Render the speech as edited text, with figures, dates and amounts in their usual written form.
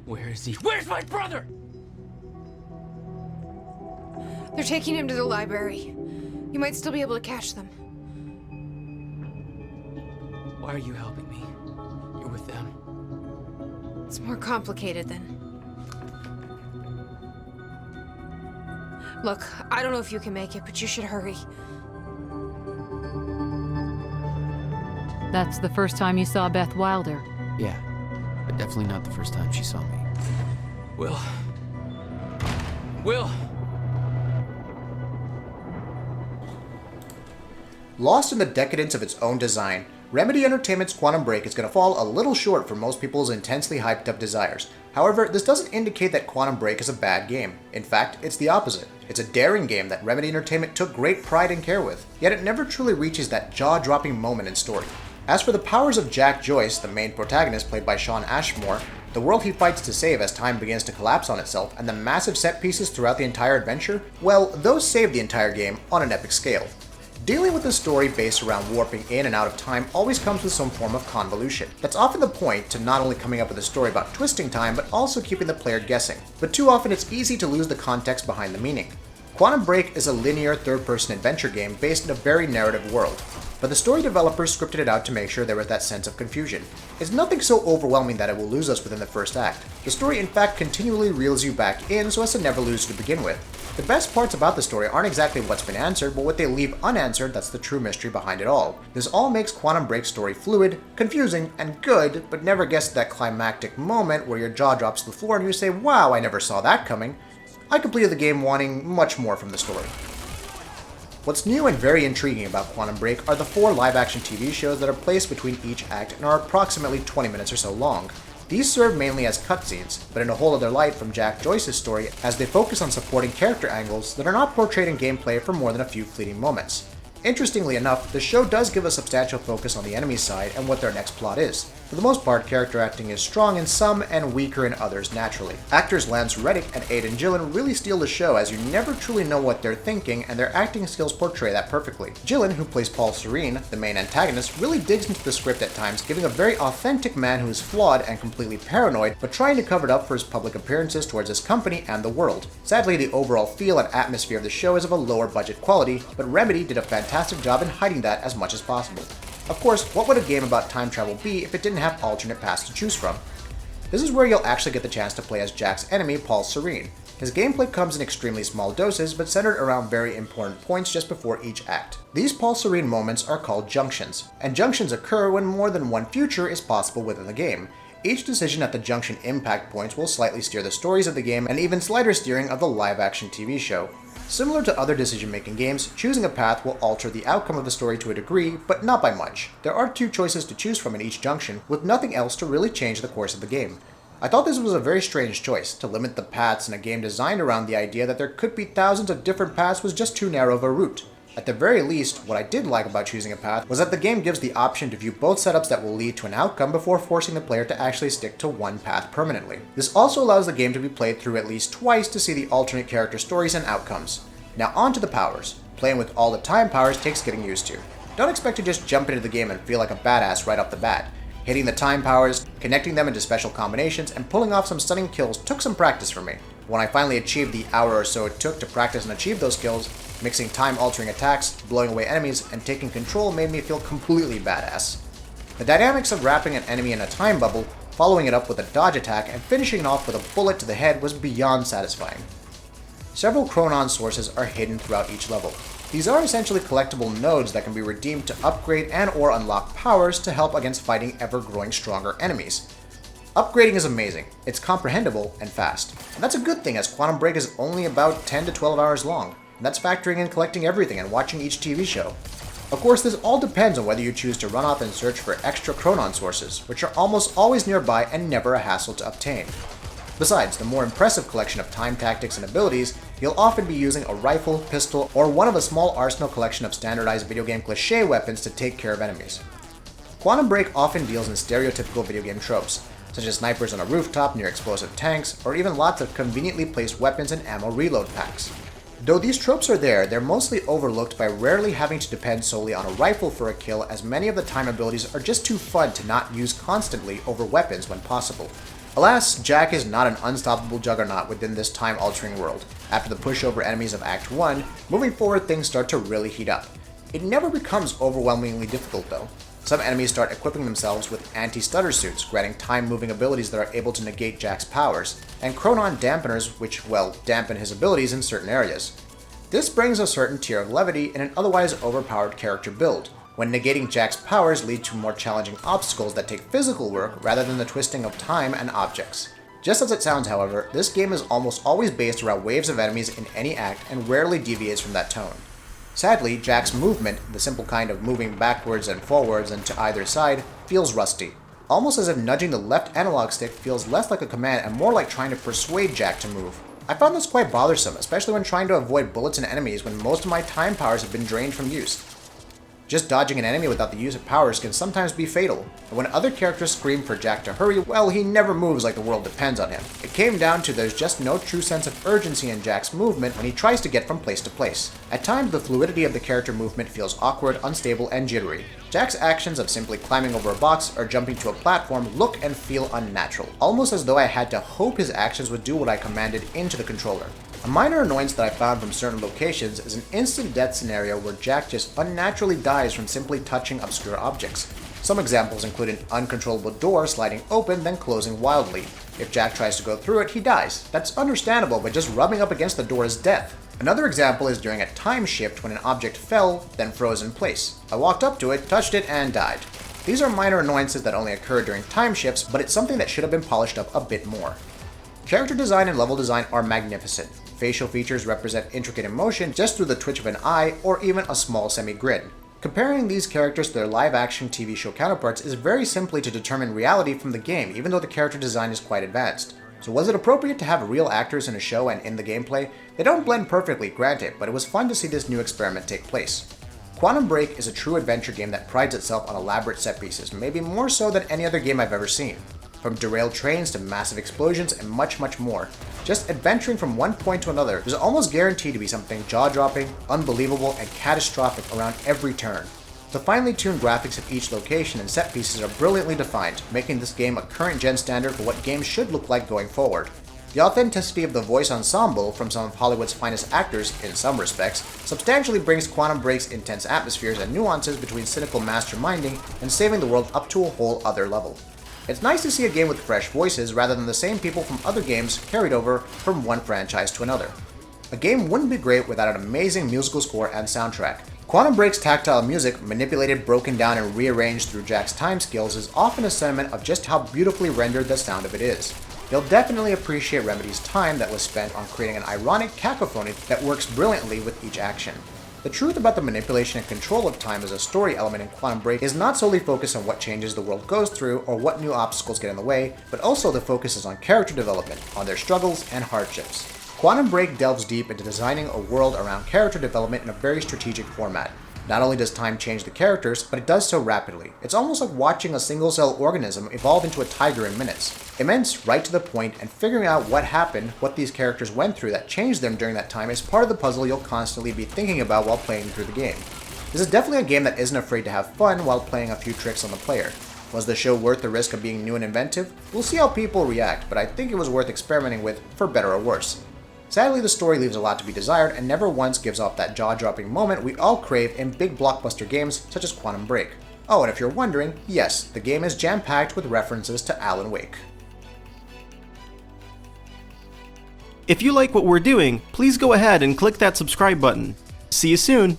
Where is he? Where's my brother? They're taking him to the library. You might still be able to catch them. Why are you helping me? You're with them. It's more complicated than... Look, I don't know if you can make it, but you should hurry. That's the first time you saw Beth Wilder. Yeah, but definitely not the first time she saw me. Will. Lost in the decadence of its own design, Remedy Entertainment's Quantum Break is going to fall a little short for most people's intensely hyped up desires. However, this doesn't indicate that Quantum Break is a bad game. In fact, it's the opposite. It's a daring game that Remedy Entertainment took great pride and care with, yet it never truly reaches that jaw-dropping moment in story. As for the powers of Jack Joyce, the main protagonist played by Shawn Ashmore, the world he fights to save as time begins to collapse on itself, and the massive set pieces throughout the entire adventure, well, those save the entire game on an epic scale. Dealing with a story based around warping in and out of time always comes with some form of convolution. That's often the point to not only coming up with a story about twisting time, but also keeping the player guessing. But too often it's easy to lose the context behind the meaning. Quantum Break is a linear third-person adventure game based in a very narrative world, but the story developers scripted it out to make sure there was that sense of confusion. It's nothing so overwhelming that it will lose us within the first act. The story in fact continually reels you back in so as to never lose you to begin with. The best parts about the story aren't exactly what's been answered, but what they leave unanswered that's the true mystery behind it all. This all makes Quantum Break's story fluid, confusing, and good, but never gets to that climactic moment where your jaw drops to the floor and you say, wow, I never saw that coming. I completed the game wanting much more from the story. What's new and very intriguing about Quantum Break are the 4 live-action TV shows that are placed between each act and are approximately 20 minutes or so long. These serve mainly as cutscenes, but in a whole other light from Jack Joyce's story as they focus on supporting character angles that are not portrayed in gameplay for more than a few fleeting moments. Interestingly enough, the show does give a substantial focus on the enemy's side and what their next plot is. For the most part, character acting is strong in some and weaker in others naturally. Actors Lance Reddick and Aidan Gillen really steal the show as you never truly know what they're thinking and their acting skills portray that perfectly. Gillen, who plays Paul Serene, the main antagonist, really digs into the script at times, giving a very authentic man who is flawed and completely paranoid, but trying to cover it up for his public appearances towards his company and the world. Sadly, the overall feel and atmosphere of the show is of a lower budget quality, but Remedy did a fantastic job in hiding that as much as possible. Of course, what would a game about time travel be if it didn't have alternate paths to choose from? This is where you'll actually get the chance to play as Jack's enemy, Paul Serene. His gameplay comes in extremely small doses, but centered around very important points just before each act. These Paul Serene moments are called junctions, and junctions occur when more than one future is possible within the game. Each decision at the junction impact points will slightly steer the stories of the game and even slighter steering of the live-action TV show. Similar to other decision-making games, choosing a path will alter the outcome of the story to a degree, but not by much. There are 2 choices to choose from in each junction, with nothing else to really change the course of the game. I thought this was a very strange choice. To limit the paths in a game designed around the idea that there could be thousands of different paths was just too narrow of a route. At the very least, what I did like about choosing a path was that the game gives the option to view both setups that will lead to an outcome before forcing the player to actually stick to one path permanently. This also allows the game to be played through at least twice to see the alternate character stories and outcomes. Now on to the powers. Playing with all the time powers takes getting used to. Don't expect to just jump into the game and feel like a badass right off the bat. Hitting the time powers, connecting them into special combinations, and pulling off some stunning kills took some practice for me. When I finally achieved the hour or so it took to practice and achieve those kills, mixing time-altering attacks, blowing away enemies, and taking control made me feel completely badass. The dynamics of wrapping an enemy in a time bubble, following it up with a dodge attack, and finishing it off with a bullet to the head was beyond satisfying. Several Chronon sources are hidden throughout each level. These are essentially collectible nodes that can be redeemed to upgrade and/or unlock powers to help against fighting ever-growing stronger enemies. Upgrading is amazing, it's comprehensible and fast. And that's a good thing as Quantum Break is only about 10 to 12 hours long, and that's factoring in collecting everything and watching each TV show. Of course, this all depends on whether you choose to run off and search for extra Chronon sources, which are almost always nearby and never a hassle to obtain. Besides the more impressive collection of time tactics and abilities, you'll often be using a rifle, pistol, or one of a small arsenal collection of standardized video game cliché weapons to take care of enemies. Quantum Break often deals in stereotypical video game tropes, such as snipers on a rooftop near explosive tanks, or even lots of conveniently placed weapons and ammo reload packs. Though these tropes are there, they're mostly overlooked by rarely having to depend solely on a rifle for a kill, as many of the time abilities are just too fun to not use constantly over weapons when possible. Alas, Jack is not an unstoppable juggernaut within this time-altering world. After the pushover enemies of Act 1, moving forward things start to really heat up. It never becomes overwhelmingly difficult though. Some enemies start equipping themselves with anti-stutter suits, granting time-moving abilities that are able to negate Jack's powers, and chronon dampeners which, well, dampen his abilities in certain areas. This brings a certain tier of levity in an otherwise overpowered character build, when negating Jack's powers lead to more challenging obstacles that take physical work rather than the twisting of time and objects. Just as it sounds, however, this game is almost always based around waves of enemies in any act and rarely deviates from that tone. Sadly, Jack's movement, the simple kind of moving backwards and forwards and to either side, feels rusty. Almost as if nudging the left analog stick feels less like a command and more like trying to persuade Jack to move. I found this quite bothersome, especially when trying to avoid bullets and enemies when most of my time powers have been drained from use. Just dodging an enemy without the use of powers can sometimes be fatal, and when other characters scream for Jack to hurry, well, he never moves like the world depends on him. It came down to there's just no true sense of urgency in Jack's movement when he tries to get from place to place. At times, the fluidity of the character movement feels awkward, unstable, and jittery. Jack's actions of simply climbing over a box or jumping to a platform look and feel unnatural, almost as though I had to hope his actions would do what I commanded into the controller. A minor annoyance that I found from certain locations is an instant death scenario where Jack just unnaturally dies from simply touching obscure objects. Some examples include an uncontrollable door sliding open then closing wildly. If Jack tries to go through it, he dies. That's understandable, but just rubbing up against the door is death. Another example is during a time shift when an object fell, then froze in place. I walked up to it, touched it, and died. These are minor annoyances that only occur during time shifts, but it's something that should have been polished up a bit more. Character design and level design are magnificent. Facial features represent intricate emotion just through the twitch of an eye or even a small semi-grin. Comparing these characters to their live-action TV show counterparts is very simply to determine reality from the game, even though the character design is quite advanced. So was it appropriate to have real actors in a show and in the gameplay? They don't blend perfectly, granted, but it was fun to see this new experiment take place. Quantum Break is a true adventure game that prides itself on elaborate set pieces, maybe more so than any other game I've ever seen. From derailed trains to massive explosions and much more. Just adventuring from one point to another, there's almost guaranteed to be something jaw-dropping, unbelievable, and catastrophic around every turn. The finely tuned graphics of each location and set pieces are brilliantly defined, making this game a current-gen standard for what games should look like going forward. The authenticity of the voice ensemble from some of Hollywood's finest actors, in some respects, substantially brings Quantum Break's intense atmospheres and nuances between cynical masterminding and saving the world up to a whole other level. It's nice to see a game with fresh voices rather than the same people from other games carried over from one franchise to another. A game wouldn't be great without an amazing musical score and soundtrack. Quantum Break's tactile music, manipulated, broken down, and rearranged through Jack's time skills, is often a sentiment of just how beautifully rendered the sound of it is. You'll definitely appreciate Remedy's time that was spent on creating an ironic cacophony that works brilliantly with each action. The truth about the manipulation and control of time as a story element in Quantum Break is not solely focused on what changes the world goes through or what new obstacles get in the way, but also the focus is on character development, on their struggles and hardships. Quantum Break delves deep into designing a world around character development in a very strategic format. Not only does time change the characters, but it does so rapidly. It's almost like watching a single-cell organism evolve into a tiger in minutes. Immense, right to the point, and figuring out what happened, what these characters went through that changed them during that time is part of the puzzle you'll constantly be thinking about while playing through the game. This is definitely a game that isn't afraid to have fun while playing a few tricks on the player. Was the show worth the risk of being new and inventive? We'll see how people react, but I think it was worth experimenting with, for better or worse. Sadly, the story leaves a lot to be desired and never once gives off that jaw-dropping moment we all crave in big blockbuster games such as Quantum Break. Oh, and if you're wondering, yes, the game is jam-packed with references to Alan Wake. If you like what we're doing, please go ahead and click that subscribe button. See you soon!